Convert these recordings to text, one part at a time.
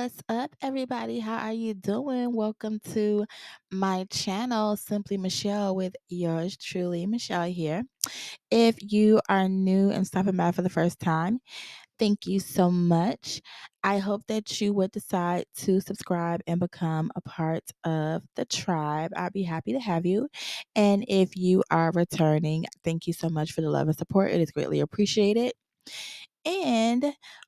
What's up, everybody? How are you doing? Welcome to my channel, Simply Michelle, with yours truly, Michelle here. If you are new and stopping by for the first time, thank you so much. I hope that you would decide to subscribe and become a part of the tribe. I'd be happy to have you. And if you are returning, thank you so much for the love and support. It is greatly appreciated. And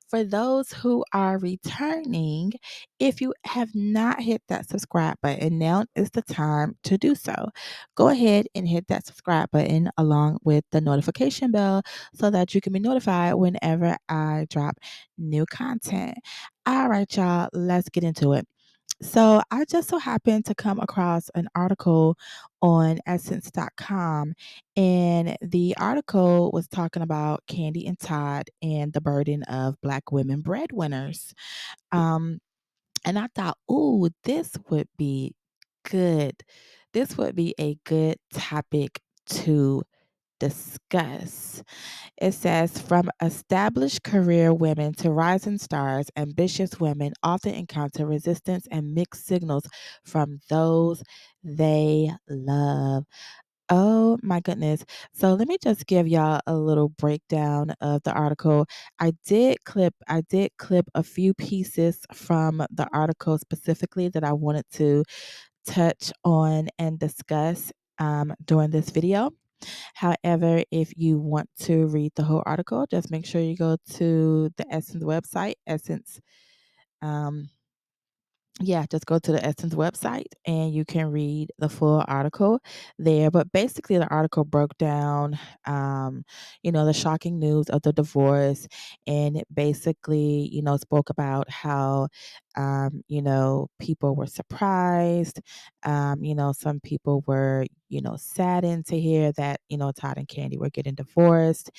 for those who are returning, if you have not hit that subscribe button, now is the time to do so. Go ahead and hit that subscribe button along with the notification bell so that you can be notified whenever I drop new content. All right, y'all, let's get into it. So I just so happened to come across an article on essence.com, and the article was talking about Candy and Todd and the burden of Black women breadwinners. Um, and I thought, ooh, this would be good. This would be a good topic to discuss. It says, from established career women to rising stars, ambitious women often encounter resistance and mixed signals from those they love. Oh my goodness. So let me just give y'all a little breakdown of the article. I did clip a few pieces from the article specifically that I wanted to touch on and discuss during this video. However, if you want to read the whole article, just make sure you go to the Essence website, Essence. Um, yeah, just go to the Essence website and you can read the full article there. But basically, the article broke down, the shocking news of the divorce, and it basically, spoke about how, people were surprised. Some people were, saddened to hear that, Todd and Candy were getting divorced,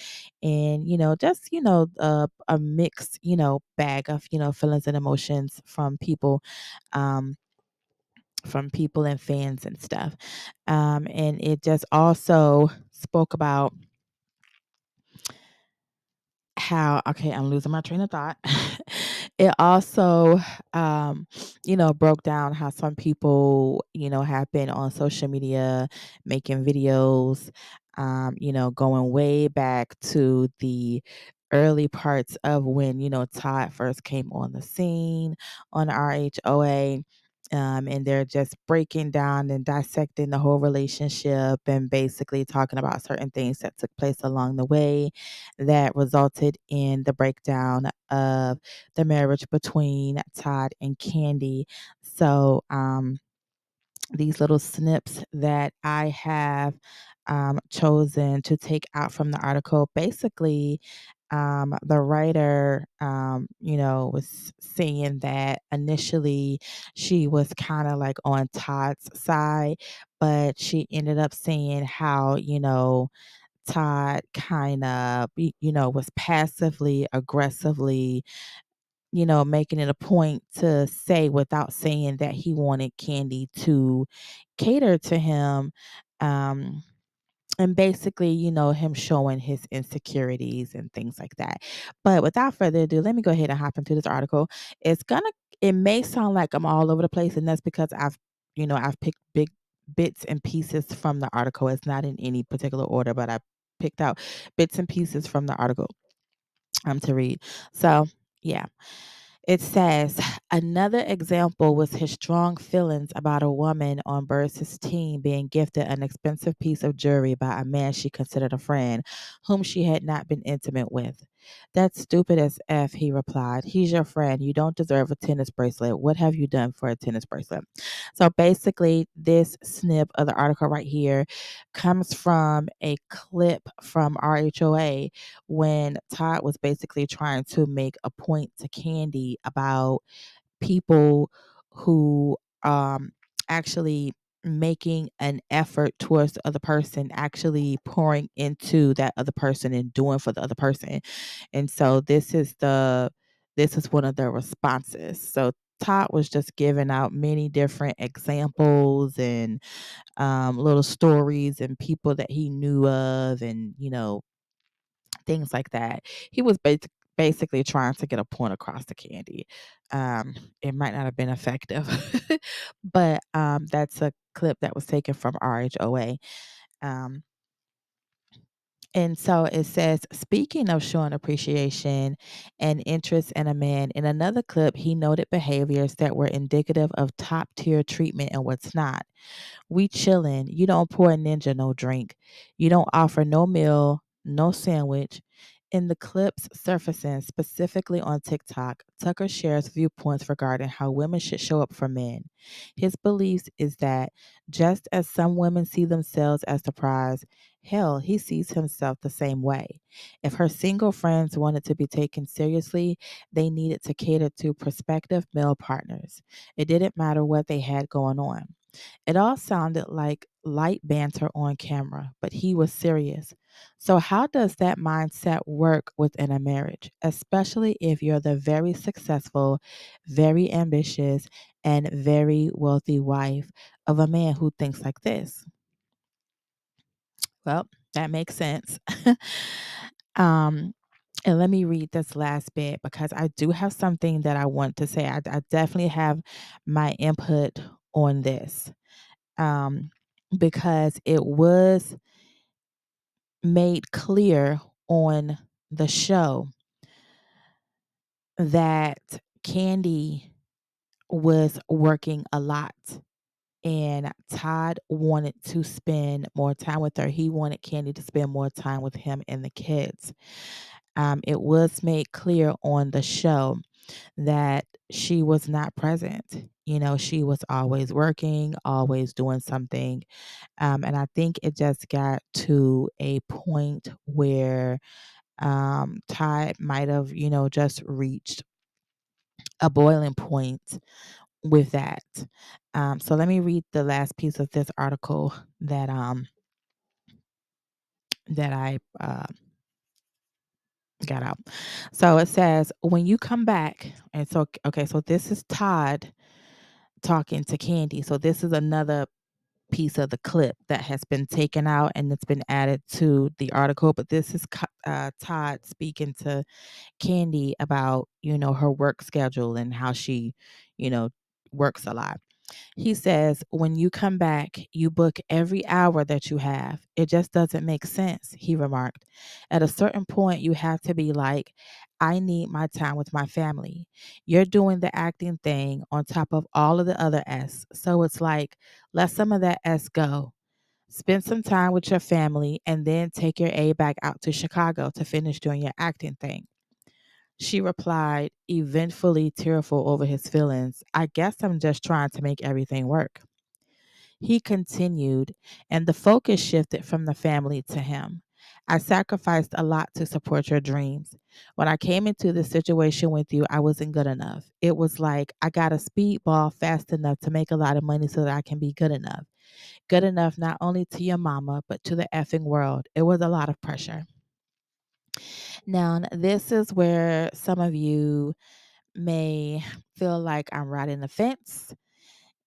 and just a mixed bag of feelings and emotions um, from people and fans and stuff. And it just also spoke about how, okay, I'm losing my train of thought. It also, broke down how some people, have been on social media making videos, going way back to the early parts of when, Todd first came on the scene on RHOA. And they're just breaking down and dissecting the whole relationship and basically talking about certain things that took place along the way that resulted in the breakdown of the marriage between Todd and Candy. So, these little snips that I have chosen to take out from the article. Basically, the writer, was saying that initially she was kind of like on Todd's side, but she ended up saying how, Todd kind of, was passively aggressively, making it a point to say without saying that he wanted Candy to cater to him. Um, and basically, him showing his insecurities and things like that. But without further ado, let me go ahead and hop into this article. It may sound like I'm all over the place, and that's because I've picked big bits and pieces from the article. It's not in any particular order, but I picked out bits and pieces from the article to read. So, yeah. It says, another example was his strong feelings about a woman on Burris' team being gifted an expensive piece of jewelry by a man she considered a friend, whom she had not been intimate with. That's stupid as F, he replied. He's your friend. You don't deserve a tennis bracelet. What have you done for a tennis bracelet? So basically, this snip of the article right here comes from a clip from RHOA when Todd was basically trying to make a point to Candy about people who actually making an effort towards the other person, actually pouring into that other person and doing for the other person. And so this is one of the responses. So Todd was just giving out many different examples and little stories and people that he knew of, and things like that. He was basically trying to get a point across to Candy. Um, it might not have been effective, but that's a clip that was taken from RHOA. Um, and so it says, speaking of showing appreciation and interest in a man, in another clip, he noted behaviors that were indicative of top tier treatment and what's not. We chillin'. You don't pour a ninja no drink. You don't offer no meal, no sandwich. In the clips surfacing specifically on TikTok, Tucker shares viewpoints regarding how women should show up for men. His beliefs is that just as some women see themselves as the prize, hell, he sees himself the same way. If her single friends wanted to be taken seriously, they needed to cater to prospective male partners. It didn't matter what they had going on. It all sounded like light banter on camera, but he was serious. So, how does that mindset work within a marriage, especially if you're the very successful, very ambitious, and very wealthy wife of a man who thinks like this? Well, that makes sense. um, and let me read this last bit because I do have something that I want to say. I definitely have my input on this, um, because it was made clear on the show that Candy was working a lot and Todd wanted to spend more time with her. He wanted Candy to spend more time with him and the kids. It was made clear on the show that she was not present. You know, she was always working, always doing something. And I think it just got to a point where Todd might have, just reached a boiling point with that. So let me read the last piece of this article that I got out. So it says, when you come back, and so okay, so this is Todd talking to Candy. So this is another piece of the clip that has been taken out and it's been added to the article. But this is Todd speaking to Candy about, her work schedule and how she, you know, works a lot. He says, when you come back, you book every hour that you have. It just doesn't make sense, he remarked. At a certain point, you have to be like, I need my time with my family. You're doing the acting thing on top of all of the other S. So it's like, let some of that S go. Spend some time with your family and then take your A back out to Chicago to finish doing your acting thing. She replied, eventfully tearful over his feelings, I guess I'm just trying to make everything work. He continued, and the focus shifted from the family to him. I sacrificed a lot to support your dreams. When I came into this situation with you, I wasn't good enough. It was like I got a speedball fast enough to make a lot of money so that I can be good enough. Good enough not only to your mama, but to the effing world. It was a lot of pressure. Now, this is where some of you may feel like I'm riding the fence.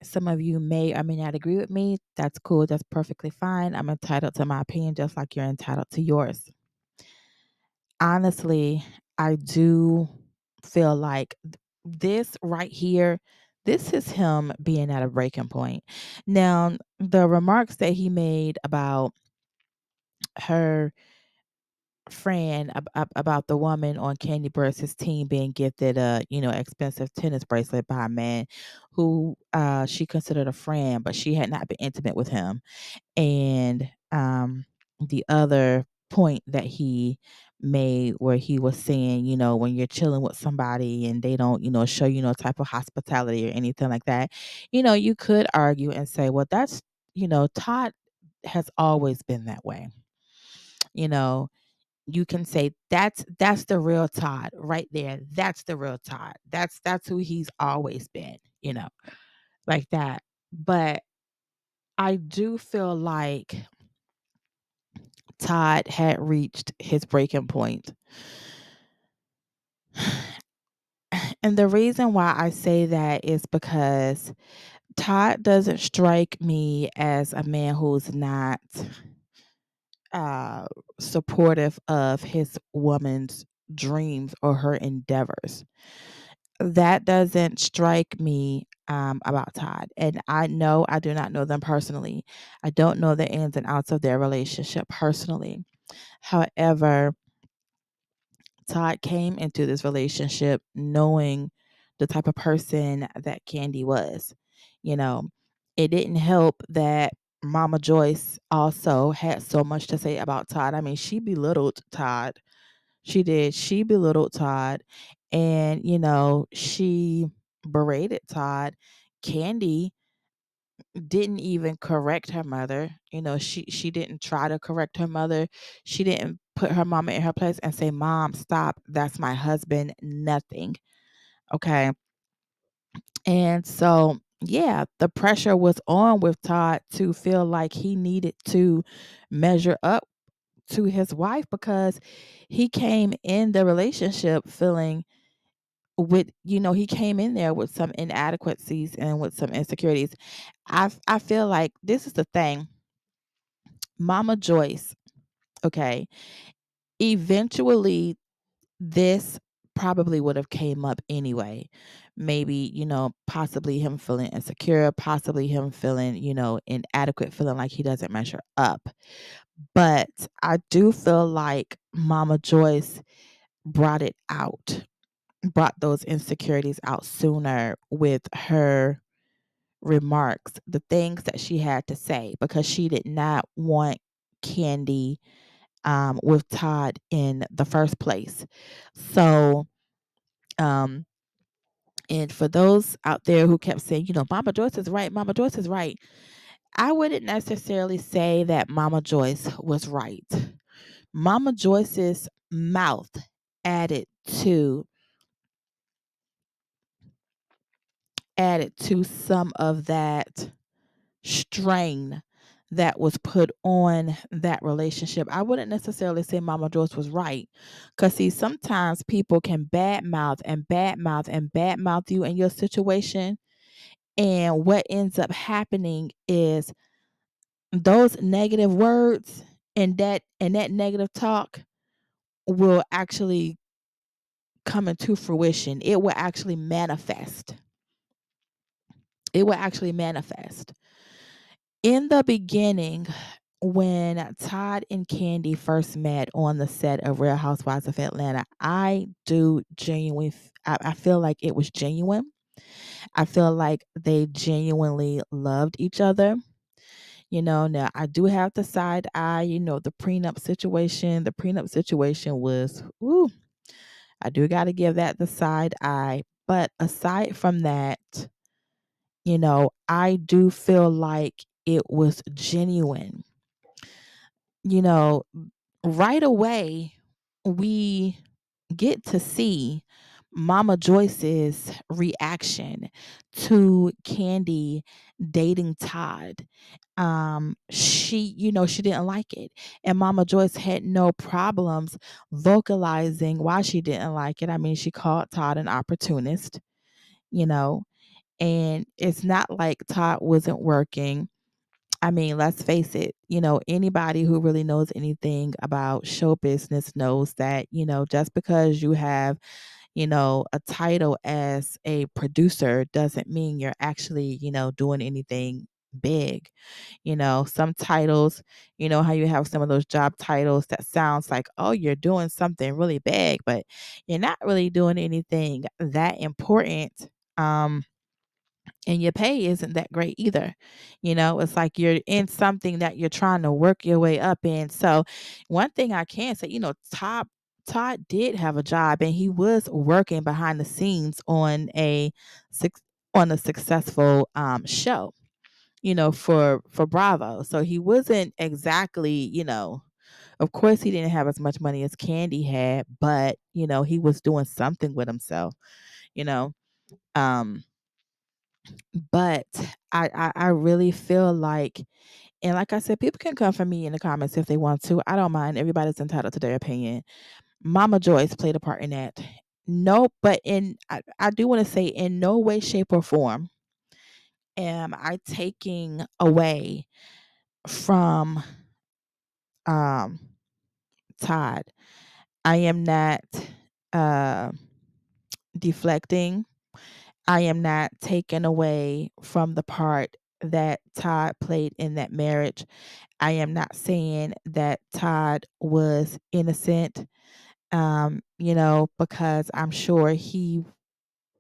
Some of you may or may not agree with me. That's cool. That's perfectly fine. I'm entitled to my opinion just like you're entitled to yours. Honestly, I do feel like this right here, this is him being at a breaking point. Now, the remarks that he made about her friend about the woman on Candy Burris' team being gifted a expensive tennis bracelet by a man who she considered a friend, but she had not been intimate with him. And the other point that he made where he was saying, when you're chilling with somebody and they don't, show you no type of hospitality or anything like that, you could argue and say, well, that's, Todd has always been that way. You know, you can say that's the real Todd right there. That's the real Todd. That's who he's always been, like that. But I do feel like Todd had reached his breaking point. And the reason why I say that is because Todd doesn't strike me as a man who's not uh supportive of his woman's dreams or her endeavors. That doesn't strike me about Todd. And I know I do not know them personally. I don't know the ins and outs of their relationship personally. However, Todd came into this relationship knowing the type of person that Candy was. You know, it didn't help that Mama Joyce also had so much to say about Todd. I mean, she belittled Todd. She did. She belittled Todd, and she berated Todd. Candy didn't even correct her mother. She didn't try to correct her mother. She didn't put her mama in her place and say, "Mom, stop. That's my husband." Nothing. Okay. And so, yeah, the pressure was on with Todd to feel like he needed to measure up to his wife because he came in the relationship feeling he came in there with some inadequacies and with some insecurities. I feel like this is the thing. Mama Joyce, okay, eventually this probably would have came up anyway. Maybe, possibly him feeling insecure, possibly him feeling, inadequate, feeling like he doesn't measure up. But I do feel like Mama Joyce brought it out, brought those insecurities out sooner with her remarks, the things that she had to say, because she did not want Candy with Todd in the first place. So, um, and for those out there who kept saying, Mama Joyce is right, Mama Joyce is right, I wouldn't necessarily say that Mama Joyce was right. Mama Joyce's mouth added to some of that strain that was put on that relationship. I wouldn't necessarily say Mama Joyce was right. Because, see, sometimes people can badmouth and badmouth and badmouth you in your situation. And what ends up happening is those negative words and that negative talk will actually come into fruition. It will actually manifest. It will actually manifest. In the beginning, when Todd and Candy first met on the set of Real Housewives of Atlanta, I feel like it was genuine. I feel like they genuinely loved each other. Now I do have the side eye, the prenup situation. The prenup situation was, ooh, I do got to give that the side eye. But aside from that, I do feel like it was genuine. You know, right away, we get to see Mama Joyce's reaction to Candy dating Todd. She didn't like it. And Mama Joyce had no problems vocalizing why she didn't like it. I mean, she called Todd an opportunist, you know, and it's not like Todd wasn't working. I mean, let's face it, anybody who really knows anything about show business knows that, just because you have, a title as a producer doesn't mean you're actually, doing anything big. Some titles, how you have some of those job titles that sounds like, oh, you're doing something really big, but you're not really doing anything that important. Um, and your pay isn't that great either. It's like you're in something that you're trying to work your way up in. So, one thing I can say, Todd did have a job and he was working behind the scenes on a successful show, for Bravo. So he wasn't exactly, of course he didn't have as much money as Candy had, but he was doing something with himself, you know. Um but I really feel like, and like I said, people can come for me in the comments if they want to. I don't mind. Everybody's entitled to their opinion. Mama Joyce played a part in that. No, but I do want to say, in no way, shape, or form am I taking away from um Todd. I am not uh, deflecting. I am not taking away from the part that Todd played in that marriage. I am not saying that Todd was innocent, because I'm sure he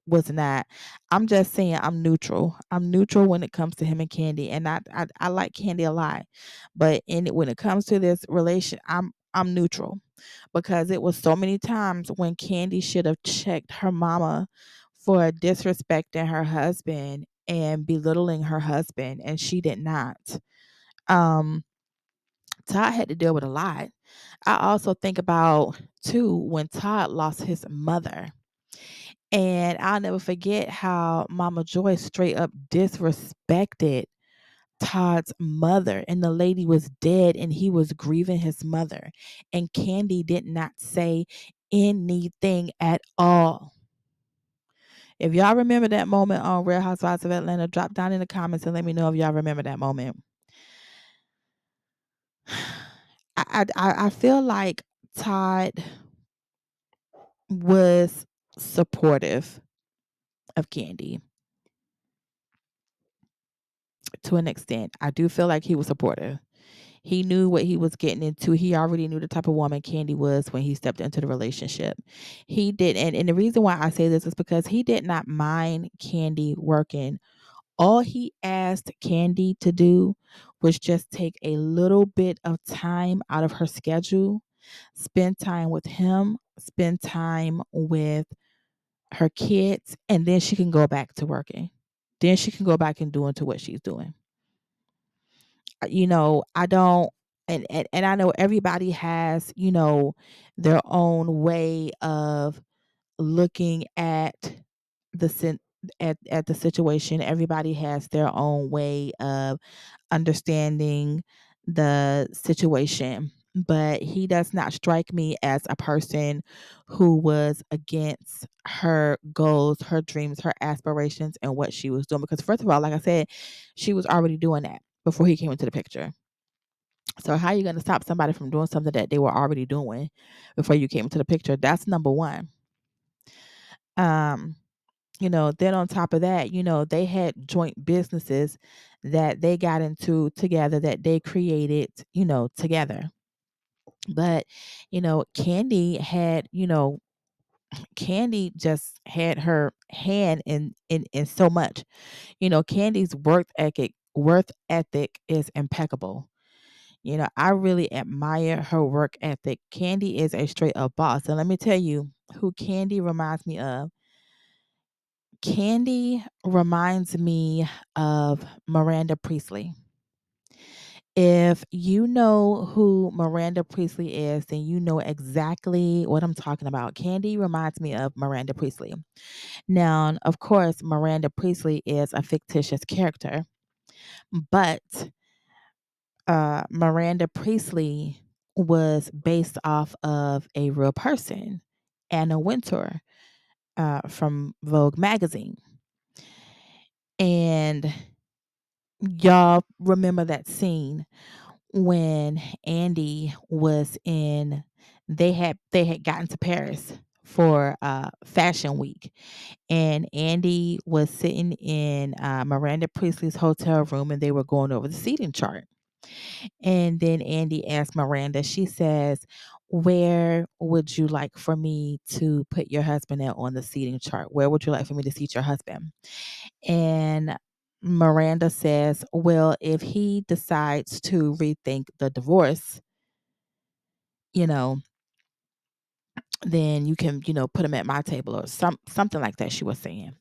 was not. I'm just saying I'm neutral. I'm neutral when it comes to him and Candy, and I like Candy a lot, but when it comes to this relation, I'm neutral because it was so many times when Candy should have checked her mama for disrespecting her husband and belittling her husband, and she did not. Um, Todd had to deal with a lot. I also think about too when Todd lost his mother. And I'll never forget how Mama Joy straight up disrespected Todd's mother. And the lady was dead and he was grieving his mother. And Candy did not say anything at all. If y'all remember that moment on Real Housewives of Atlanta, drop down in the comments and let me know if y'all remember that moment. I feel like Todd was supportive of Candy to an extent. I do feel like he was supportive. He knew what he was getting into. He already knew the type of woman Candy was when he stepped into the relationship. He did, and the reason why I say this is because he did not mind Candy working. All he asked Candy to do was just take a little bit of time out of her schedule, spend time with him, spend time with her kids, and then she can go back to working. Then she can go back and doing to what she's doing. I don't, and I know everybody has, their own way of looking at the at the situation. Everybody has their own way of understanding the situation. But he does not strike me as a person who was against her goals, her dreams, her aspirations, and what she was doing. Because, first of all, like I said, she was already doing that before he came into the picture. So how are you going to stop somebody from doing something that they were already doing before you came into the picture? That's number one. Um, then on top of that, they had joint businesses that they got into together that they created, together. But, Candy just had her hand in so much. Candy's worth ethic is impeccable. I really admire her work ethic. Candy is a straight up boss. And let me tell you who Candy reminds me of. Candy reminds me of Miranda Priestley. If you know who Miranda Priestley is, then you know exactly what I'm talking about. Candy reminds me of Miranda Priestley. Now, of course, Miranda Priestley is a fictitious character, but Miranda Priestley was based off of a real person, Anna Wintour, from Vogue magazine. And y'all remember that scene when Andy was in they had gotten to Paris for fashion week, and Andy was sitting in Miranda Priestley's hotel room and they were going over the seating chart. And then Andy asked Miranda, she says, "Where would you like for me to put your husband at on the seating chart? Where would you like for me to seat your husband?" And Miranda says, "Well, if he decides to rethink the divorce, you know, then you can, put him at my table," or something like that she was saying.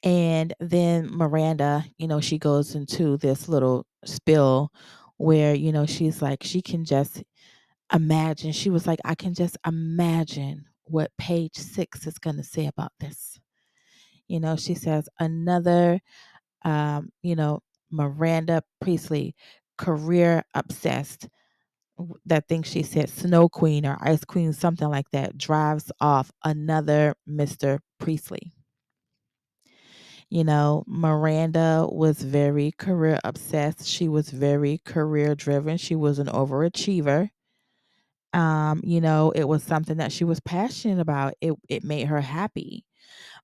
And then Miranda, she goes into this little spill where, she's like, she can just imagine. She was like, "I can just imagine what page 6 is going to say about this." She says, another, Miranda Priestley, career obsessed, that thinks she said Snow Queen or Ice Queen, something like that, drives off another Mr. Priestley. Miranda was very career obsessed. She was very career driven. She was an overachiever. It was something that she was passionate about. It made her happy.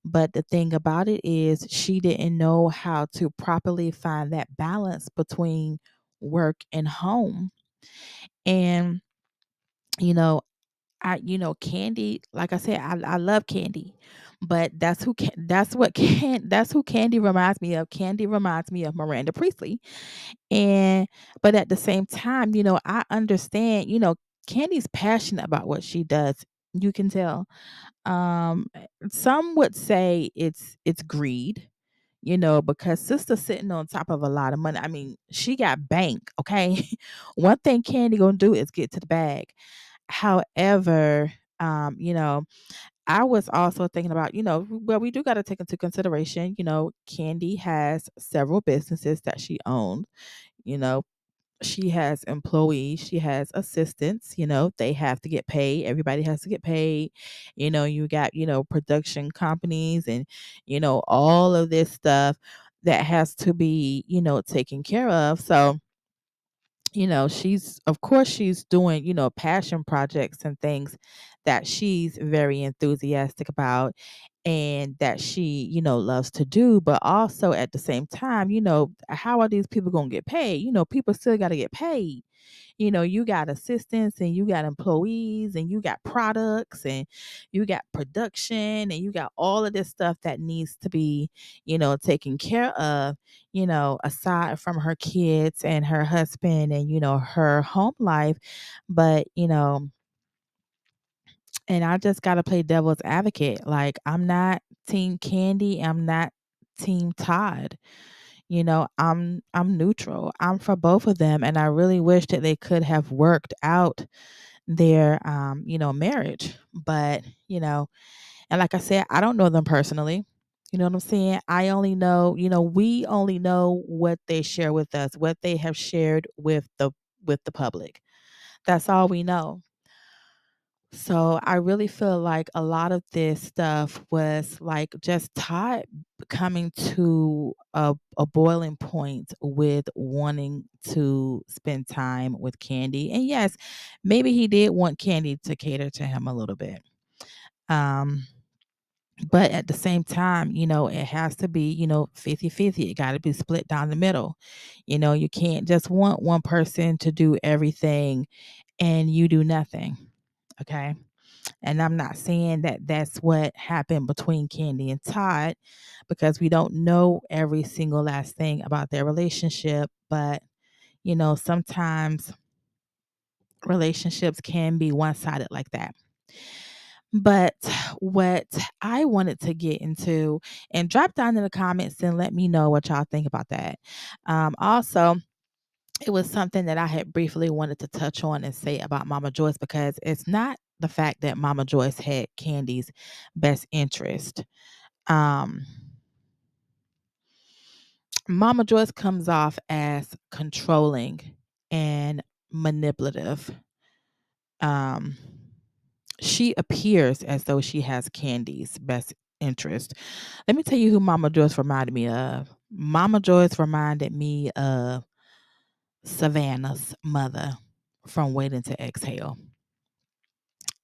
But the thing about it is she didn't know how to properly find that balance between work and home. And, you know, Candy, like I said, I love Candy, but that's who Candy reminds me of. Candy reminds me of Miranda Priestley. And but at the same time, I understand, Candy's passionate about what she does. You can tell. Some would say it's greed, because sister's sitting on top of a lot of money. I mean, she got bank, okay? One thing Candy gonna do is get to the bag. However, I was also thinking about, well, we do got to take into consideration, Candy has several businesses that she owns. You know, she has employees, she has assistants, they have to get paid. Everybody has to get paid. You got, production companies and, all of this stuff that has to be, taken care of. So, she's of course she's doing, passion projects and things that she's very enthusiastic about and that she, loves to do. But also at the same time, how are these people going to get paid? People still got to get paid. You got assistants and you got employees and you got products and you got production and you got all of this stuff that needs to be, taken care of, aside from her kids and her husband and, her home life. But, and I just got to play devil's advocate. Like, I'm not team Candy, I'm not team Todd. I'm neutral. I'm for both of them and I really wish that they could have worked out their marriage. But, and like I said, I don't know them personally. You know what I'm saying? I only know, we only know what they share with us, what they have shared with the public. That's all we know. So I really feel like a lot of this stuff was like just Todd coming to a boiling point with wanting to spend time with Candy. And yes, maybe he did want Candy to cater to him a little bit. Um, but at the same time, it has to be, 50-50. It got to be split down the middle. You can't just want one person to do everything and you do nothing. Okay. And I'm not saying that that's what happened between Candy and Todd because we don't know every single last thing about their relationship. But, sometimes relationships can be one sided like that. But what I wanted to get into, and drop down in the comments and let me know what y'all think about that. Also, it was something that I had briefly wanted to touch on and say about Mama Joyce because it's not the fact that Mama Joyce had Candy's best interest. Um, Mama Joyce comes off as controlling and manipulative. Um, she appears as though she has Candy's best interest. Let me tell you who Mama Joyce reminded me of. Mama Joyce reminded me of Savannah's mother from Waiting to Exhale.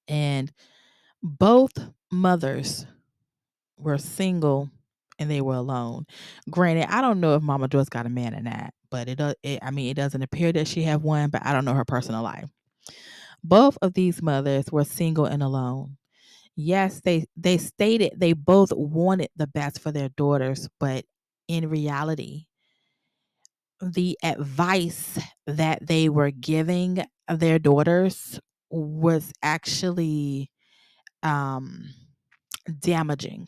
And both mothers were single and they were alone. Granted, I don't know if Mama Joyce got a man or not, but I mean, it doesn't appear that she have one, but I don't know her personal life. Both of these mothers were single and alone. Yes, they stated they both wanted the best for their daughters, but in reality, the advice that they were giving their daughters was actually um damaging.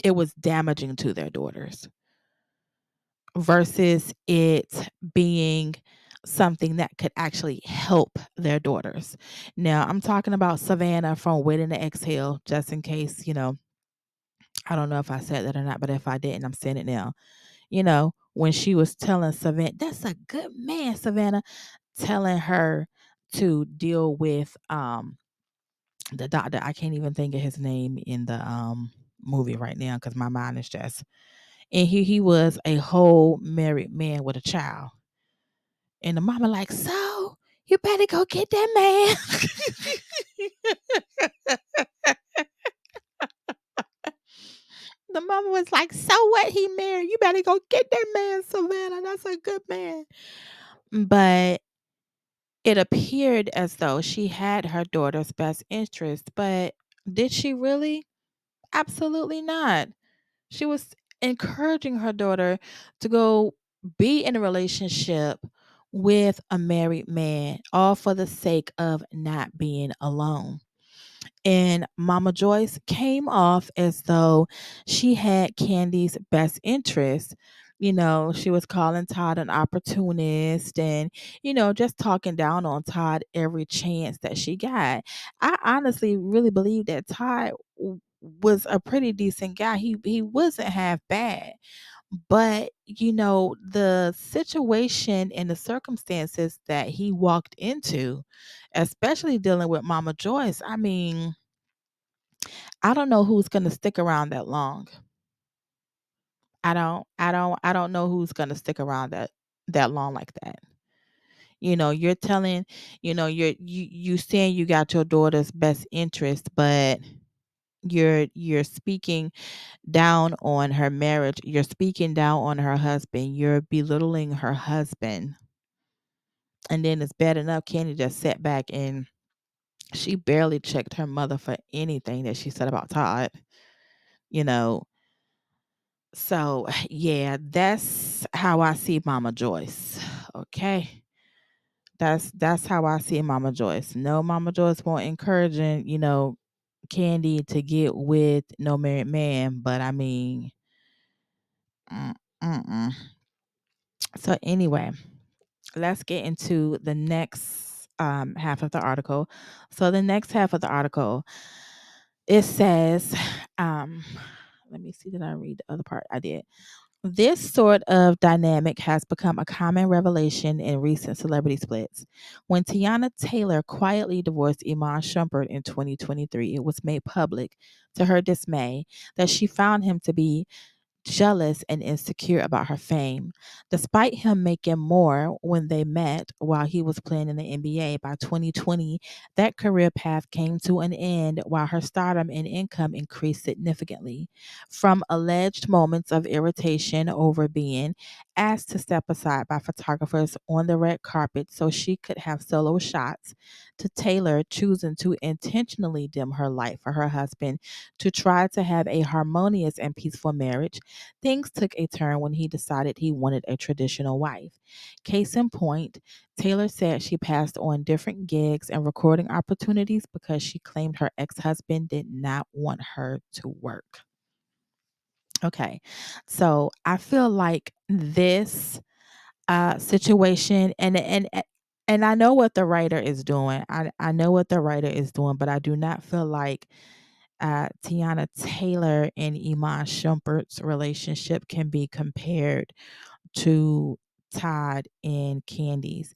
It was damaging to their daughters versus it being something that could actually help their daughters. Now, I'm talking about Savannah from Waiting to Exhale, just in case, I don't know if I said that or not, but if I didn't, I'm saying it now. When she was telling Savannah, that's a good man, Savannah, telling her to deal with the doctor. I can't even think of his name in the movie right now because my mind is just, and he was a whole married man with a child. And the mama like, so You better go get that man. The mama was like, so what? He married. You better go get that man, Savannah. That's a good man. But it appeared as though she had her daughter's best interest. But did she really? Absolutely not. She was encouraging her daughter to go be in a relationship with a married man, all for the sake of not being alone. And Mama Joyce came off as though she had Candy's best interest. She was calling Todd an opportunist and, just talking down on Todd every chance that she got. I honestly really believe that Todd was a pretty decent guy. He wasn't half bad. But, the situation and the circumstances that he walked into, especially dealing with Mama Joyce, I mean, I don't know who's gonna stick around that long. I don't know who's gonna stick around that long like that. You're telling, you saying you got your daughter's best interest, but you're speaking down on her marriage. You're speaking down on her husband. You're belittling her husband. And then it's bad enough Candy just sat back and she barely checked her mother for anything that she said about Todd, you know. So, yeah, that's how I see Mama Joyce. Okay. That's how I see Mama Joyce. No, Mama Joyce won't encouraging, Candy to get with no married man, but I mean, mm, mm-mm. So anyway, let's get into the next half of the article. So the next half of the article, it says, um, let me see, did I read the other part? I did. This sort of dynamic has become a common revelation in recent celebrity splits. When Tiana Taylor quietly divorced Iman Shumpert in 2023, it was made public, to her dismay, that she found him to be jealous and insecure about her fame. Despite him making more when they met while he was playing in the NBA, by 2020, that career path came to an end while her stardom and income increased significantly. From alleged moments of irritation over being asked to step aside by photographers on the red carpet so she could have solo shots, to Taylor choosing to intentionally dim her light for her husband to try to have a harmonious and peaceful marriage, things took a turn when he decided he wanted a traditional wife. Case in point, Taylor said she passed on different gigs and recording opportunities because she claimed her ex husband did not want her to work. Okay, so I feel like this situation, and I know what the writer is doing. I know what the writer is doing, but I do not feel like Tiana Taylor and Iman Shumpert's relationship can be compared to Todd and Candy's.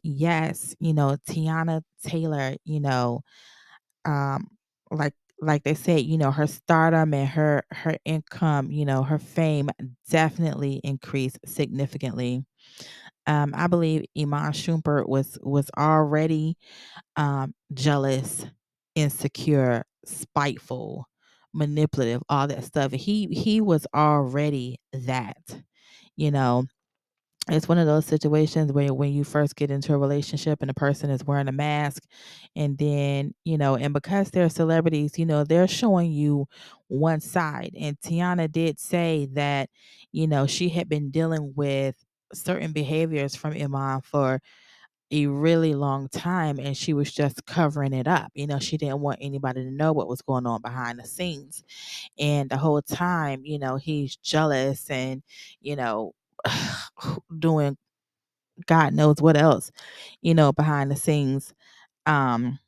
Yes, Tiana Taylor, um, like like they said, her stardom and her income, her fame definitely increased significantly. I believe Iman Shumpert was already jealous, insecure, spiteful, manipulative, all that stuff. He was already that, you know. It's one of those situations where when you first get into a relationship and the person is wearing a mask, and then, and because they're celebrities, they're showing you one side. And Tiana did say that, she had been dealing with certain behaviors from Iman for a really long time, and she was just covering it up. She didn't want anybody to know what was going on behind the scenes. And the whole time, he's jealous and, you know, doing God knows what else, behind the scenes, um,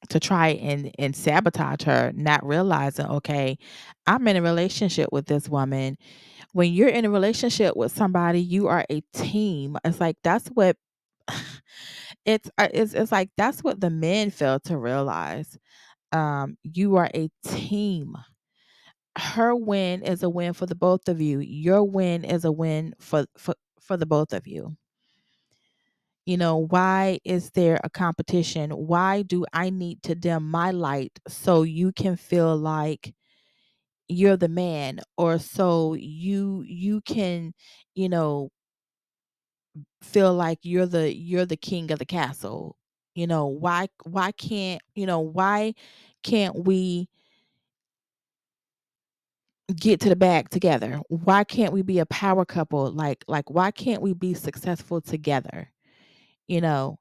to try and sabotage her, not realizing, okay, I'm in a relationship with this woman. When you're in a relationship with somebody, you are a team. It's like that's what it's like that's what the men fail to realize. You are a team. Her win is a win for the both of you. Your win is a win for the both of you. Why is there a competition? Why do I need to dim my light so you can feel like you're the man, or so you can, you know, feel like you're the king of the castle? Why can't we get to the bag together? Why can't we be a power couple? Like why can't we be successful together? You know,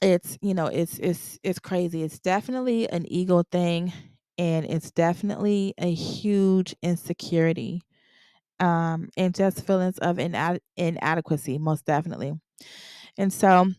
it's crazy. It's definitely an ego thing, and it's definitely a huge insecurity, and just feelings of inadequacy, most definitely. And so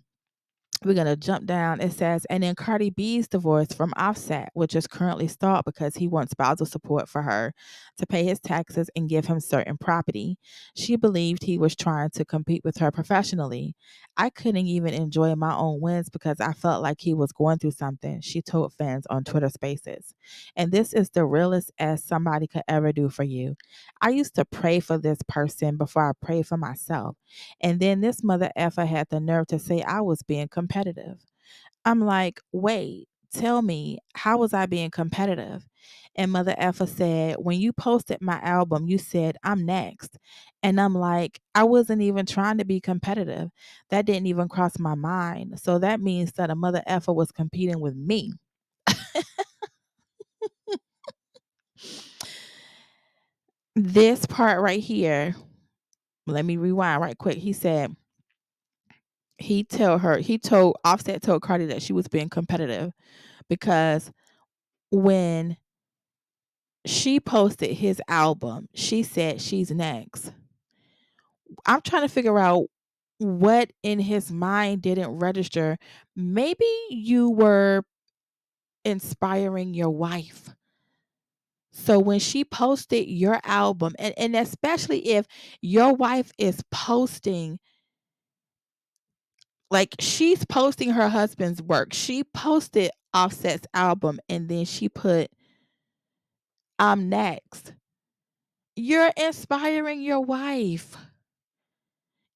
we're gonna jump down. It says, and then Cardi B's divorce from Offset, which is currently stalled because he wants spousal support for her to pay his taxes and give him certain property. She believed he was trying to compete with her professionally. I couldn't even enjoy my own wins because I felt like he was going through something, she told fans on Twitter Spaces. And this is the realest as somebody could ever do for you. I used to pray for this person before I prayed for myself. And then this mother effer had the nerve to say I was being competitive. I'm like, wait, tell me, how was I being competitive? And Mother Effa said, when you posted my album, you said, I'm next. And I'm like, I wasn't even trying to be competitive. That didn't even cross my mind. So that means that a Mother Effa was competing with me. This part right here, let me rewind right quick. He said, Offset told Cardi that she was being competitive because when she posted his album, she said she's next. I'm trying to figure out what in his mind didn't register. Maybe you were inspiring your wife. So when she posted your album, and especially if your wife is posting, like she's posting her husband's work. She posted Offset's album and then she put, I'm next. You're inspiring your wife.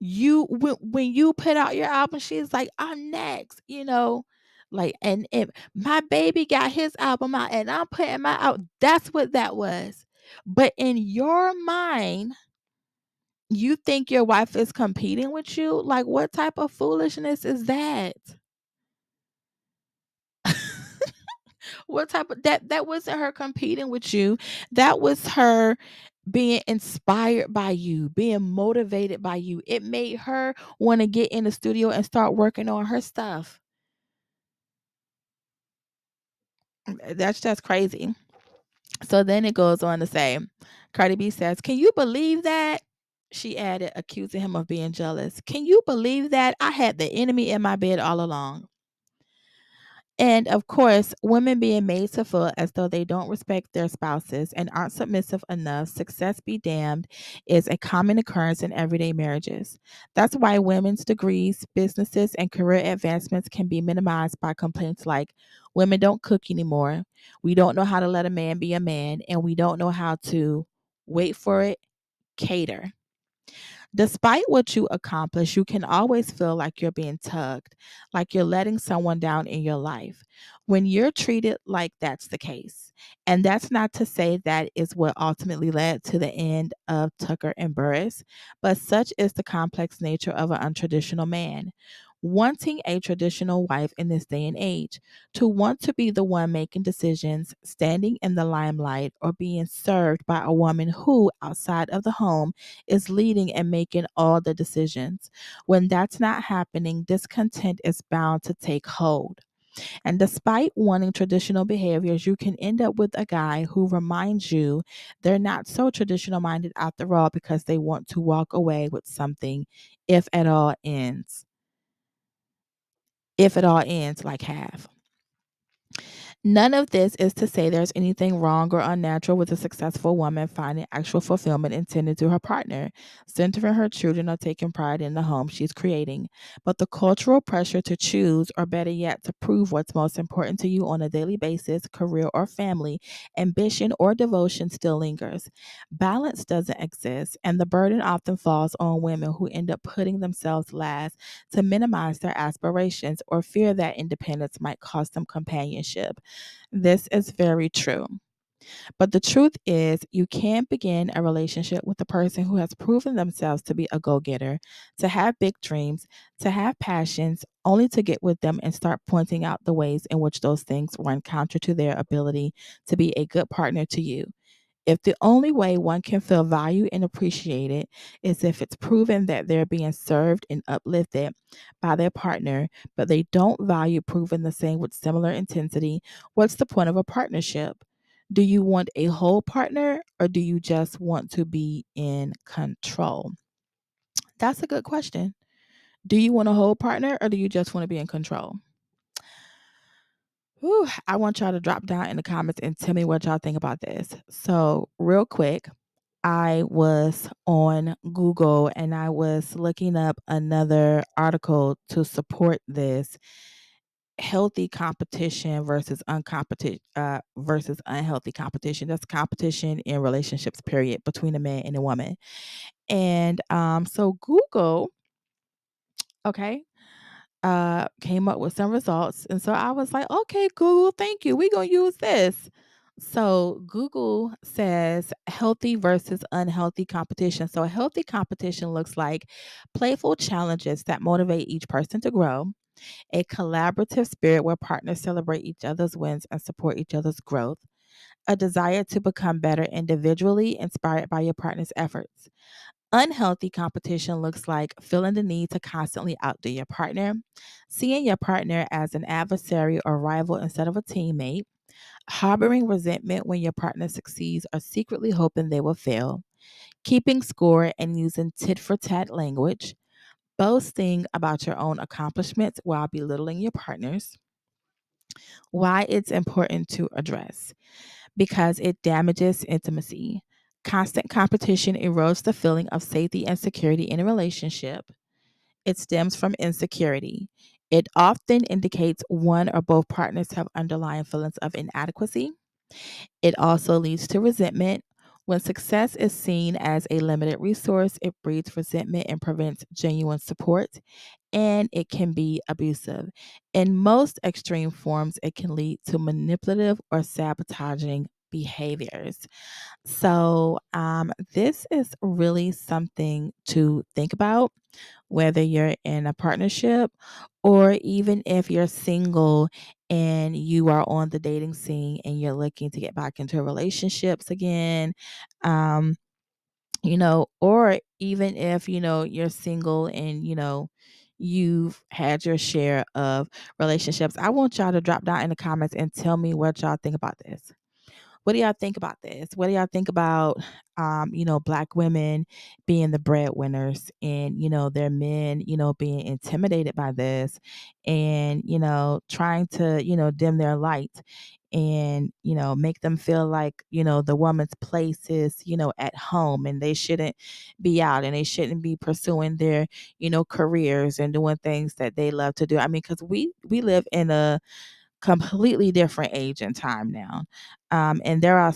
When you put out your album, she's like, I'm next, like, and my baby got his album out and I'm putting my out. That's what that was. But in your mind, you think your wife is competing with you? Like, what type of foolishness is that? What type of that wasn't her competing with you. That was her being inspired by you, being motivated by you. It made her want to get in the studio and start working on her stuff. That's just crazy. So then it goes on to say, Cardi B says, can you believe that? She added, accusing him of being jealous. Can you believe that? I had the enemy in my bed all along. And of course, women being made to feel as though they don't respect their spouses and aren't submissive enough, success be damned, is a common occurrence in everyday marriages. That's why women's degrees, businesses, and career advancements can be minimized by complaints like, women don't cook anymore, we don't know how to let a man be a man, and we don't know how to, wait for it, cater. Despite what you accomplish, you can always feel like you're being tugged, like you're letting someone down in your life. When you're treated like that's the case. And that's not to say that is what ultimately led to the end of Tucker and Burris, but such is the complex nature of an untraditional man. Wanting a traditional wife in this day and age, to want to be the one making decisions, standing in the limelight, or being served by a woman who, outside of the home, is leading and making all the decisions. When that's not happening, discontent is bound to take hold. And despite wanting traditional behaviors, you can end up with a guy who reminds you they're not so traditional minded after all because they want to walk away with something if at all ends. If it all ends like half. None of this is to say there's anything wrong or unnatural with a successful woman finding actual fulfillment and tending to her partner, centering her children, or taking pride in the home she's creating. But the cultural pressure to choose, or better yet, to prove what's most important to you on a daily basis, career or family, ambition or devotion, still lingers. Balance doesn't exist, and the burden often falls on women who end up putting themselves last to minimize their aspirations or fear that independence might cost them companionship. This is very true. But the truth is, you can't begin a relationship with a person who has proven themselves to be a go getter, to have big dreams, to have passions, only to get with them and start pointing out the ways in which those things run counter to their ability to be a good partner to you. If the only way one can feel valued and appreciated is if it's proven that they're being served and uplifted by their partner, but they don't value proving the same with similar intensity, what's the point of a partnership? Do you want a whole partner, or do you just want to be in control? That's a good question. Do you want a whole partner, or do you just want to be in control? Whew, I want y'all to drop down in the comments and tell me what y'all think about this. So, real quick, I was on Google and I was looking up another article to support this healthy competition versus unhealthy competition. That's competition in relationships, period, between a man and a woman. And so Google, okay, came up with some results. And so I was like, okay, Google, thank you. We're going to use this. So Google says healthy versus unhealthy competition. So a healthy competition looks like playful challenges that motivate each person to grow, a collaborative spirit where partners celebrate each other's wins and support each other's growth, a desire to become better individually, inspired by your partner's efforts. Unhealthy competition looks like feeling the need to constantly outdo your partner, seeing your partner as an adversary or rival instead of a teammate, harboring resentment when your partner succeeds or secretly hoping they will fail, keeping score and using tit for tat language, boasting about your own accomplishments while belittling your partner's. Why it's important to address: because it damages intimacy. Constant competition erodes the feeling of safety and security in a relationship. It stems from insecurity. It often indicates one or both partners have underlying feelings of inadequacy. It also leads to resentment. When success is seen as a limited resource, it breeds resentment and prevents genuine support, and it can be abusive. In most extreme forms, it can lead to manipulative or sabotaging behaviors. So, this is really something to think about, whether you're in a partnership or even if you're single and you are on the dating scene and you're looking to get back into relationships again. Um, or even if, you're single and, you've had your share of relationships. I want y'all to drop down in the comments and tell me what y'all think about this. What do y'all think about this? What do y'all think about, black women being the breadwinners and, their men, being intimidated by this and, trying to, dim their light and, make them feel like, the woman's place is, at home and they shouldn't be out and they shouldn't be pursuing their, careers and doing things that they love to do. I mean, because we live in a completely different age and time now. And there are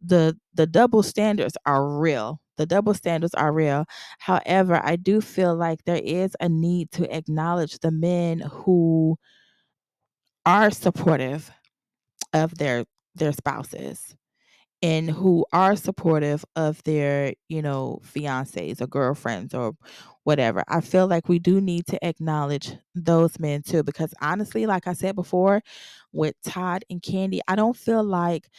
the double standards are real. The double standards are real. However, I do feel like there is a need to acknowledge the men who are supportive of their spouses and who are supportive of their, fiancés or girlfriends or whatever. I feel like we do need to acknowledge those men too, because honestly, like I said before, with Todd and Candy, I don't feel like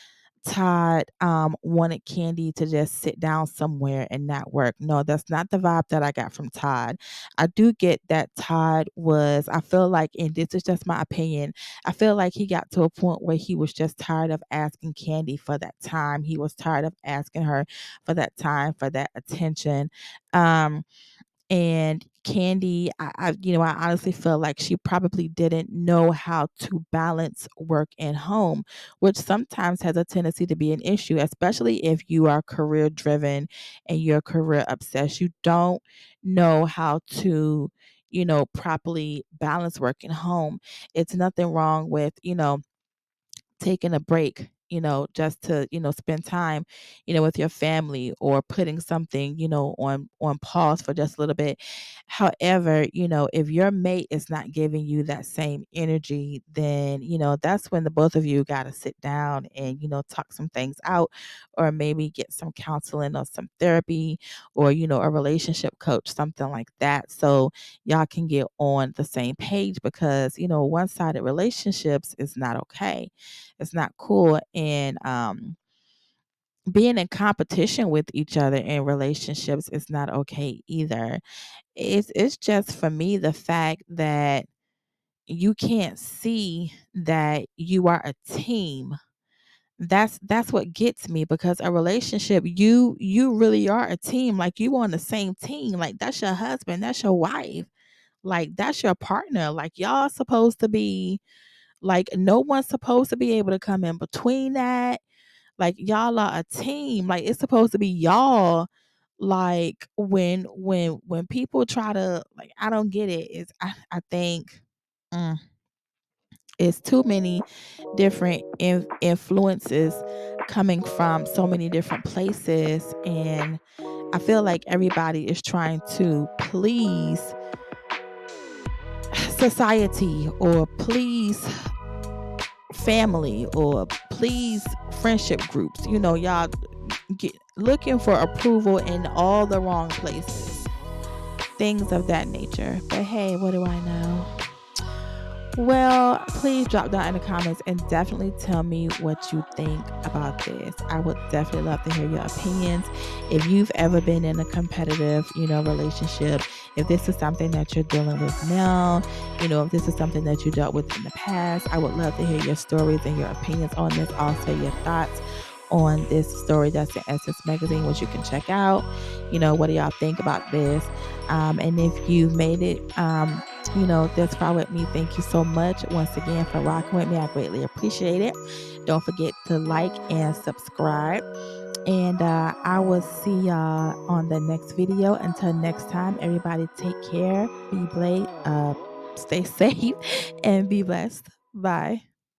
Todd wanted Candy to just sit down somewhere and not work. No, that's not the vibe that I got from Todd. I do get that Todd was, I feel like, and this is just my opinion, I feel like he got to a point where he was just tired of asking Candy for that time. He was tired of asking her for that time, for that attention. Um, And Candy, I honestly feel like she probably didn't know how to balance work and home, which sometimes has a tendency to be an issue, especially if you are career driven and you're career obsessed. You don't know how to, properly balance work and home. It's nothing wrong with, taking a break, just to, spend time, with your family, or putting something, on pause for just a little bit. However, if your mate is not giving you that same energy, then, that's when the both of you got to sit down and, talk some things out, or maybe get some counseling or some therapy, or, a relationship coach, something like that. So y'all can get on the same page, because, one-sided relationships is not okay. It's not cool. And being in competition with each other in relationships is not okay either. It's just, for me, the fact that you can't see that you are a team. That's what gets me, because a relationship, you really are a team. Like, you on the same team. Like, that's your husband, that's your wife, like, that's your partner. Like, y'all supposed to be, like, no one's supposed to be able to come in between that. Like, y'all are a team. Like, it's supposed to be y'all. Like, when people try to, like, I don't get it. I think, mm, it's too many different influences coming from so many different places, and I feel like everybody is trying to please society, or please family, or please friendship groups. Y'all get looking for approval in all the wrong places, things of that nature. But hey, what do I know? Well, please drop down in the comments and definitely tell me what you think about this. I would definitely love to hear your opinions. If you've ever been in a competitive, relationship, if this is something that you're dealing with now, if this is something that you dealt with in the past, I would love to hear your stories and your opinions on this. Also, your thoughts on this story that's in Essence Magazine, which you can check out. What do y'all think about this? And if you've made it, this far with me, thank you so much once again for rocking with me. I greatly appreciate it. Don't forget to like and subscribe. And I will see y'all on the next video. Until next time, everybody, take care, stay safe, and be blessed. Bye.